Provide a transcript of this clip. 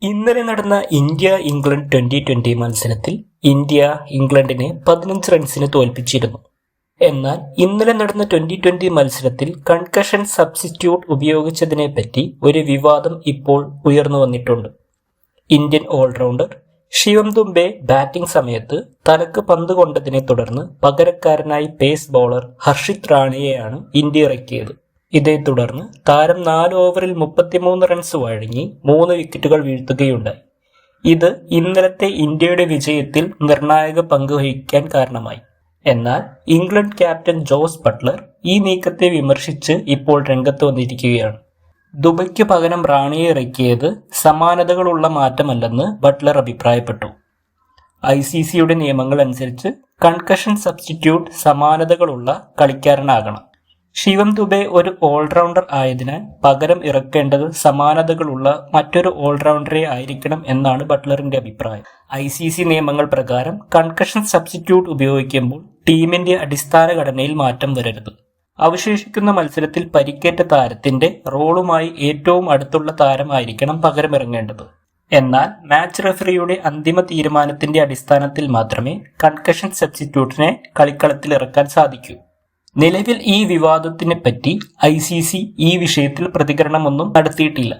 ഇന്നലെ നടന്ന India England 2020 മത്സരത്തിൽ ഇന്ത്യ ഇംഗ്ലണ്ടിനെ 15 റൺസിന് തോൽപ്പിച്ചിരുന്നു. എന്നാൽ ഇന്നലെ നടന്ന 2020 മത്സരത്തിൽ കൺകഷൻ സബ്സ്റ്റിറ്റ്യൂട്ട് ഉപയോഗിച്ചതിനെപ്പറ്റി ഒരു വിവാദം ഇപ്പോൾ ഉയർന്നു വന്നിട്ടുണ്ട്. ഇന്ത്യൻ ഓൾറൗണ്ടർ ശിവം ദുബെ ബാറ്റിംഗ് സമയത്ത് തലക്ക് പന്ത് കൊണ്ടതിനെ തുടർന്ന് പകരക്കാരനായി പേസ് ബൗളർ ഹർഷിത് റാണയെയാണ് ഇന്ത്യ ഇറക്കിയത്. ഇതേ തുടർന്ന് താരം 4 ഓവറിൽ 33 റൺസ് വഴങ്ങി 3 വിക്കറ്റുകൾ വീഴ്ത്തുകയുണ്ടായി. ഇത് ഇന്നലത്തെ ഇന്ത്യയുടെ വിജയത്തിൽ നിർണായക പങ്ക് വഹിക്കാൻ കാരണമായി. എന്നാൽ ഇംഗ്ലണ്ട് ക്യാപ്റ്റൻ ജോസ് ബട്ട്ലർ ഈ നീക്കത്തെ വിമർശിച്ച് ഇപ്പോൾ രംഗത്ത് വന്നിരിക്കുകയാണ്. ദുബൈക്ക് പകരം റാണയെ ഇറക്കിയത് സമാനതകളുള്ള മാറ്റമല്ലെന്ന് ബട്ട്ലർ അഭിപ്രായപ്പെട്ടു. ICCയുടെ നിയമങ്ങൾ അനുസരിച്ച് കൺകഷൻ സബ്സ്റ്റിറ്റ്യൂട്ട് സമാനതകളുള്ള കളിക്കാരനാകണം. ശിവം ദുബെ ഒരു ഓൾറൗണ്ടർ ആയതിനാൽ പകരം ഇറക്കേണ്ടത് സമാനതകളുള്ള മറ്റൊരു ഓൾറൗണ്ടറെ ആയിരിക്കണം എന്നാണ് ബട്ട്ലറിന്റെ അഭിപ്രായം. ICC നിയമങ്ങൾ പ്രകാരം കൺകഷൻ സബ്സ്റ്റിറ്റ്യൂട്ട് ഉപയോഗിക്കുമ്പോൾ ടീമിന്റെ അടിസ്ഥാന ഘടനയിൽ മാറ്റം വരരുത്. അവശേഷിക്കുന്ന മത്സരത്തിൽ പരിക്കേറ്റ താരത്തിന്റെ റോളുമായി ഏറ്റവും അടുത്തുള്ള താരമായിരിക്കണം പകരമിറങ്ങേണ്ടത്. എന്നാൽ മാച്ച് റഫറിയുടെ അന്തിമ തീരുമാനത്തിന്റെ അടിസ്ഥാനത്തിൽ മാത്രമേ കൺകഷൻ സബ്സ്റ്റിറ്റ്യൂട്ടിനെ കളിക്കളത്തിൽ ഇറക്കാൻ സാധിക്കൂ. നിലവിൽ ഈ വിവാദത്തിനെ പറ്റി ICC ഈ വിഷയത്തിൽ പ്രതികരണമൊന്നും നടത്തിയിട്ടില്ല.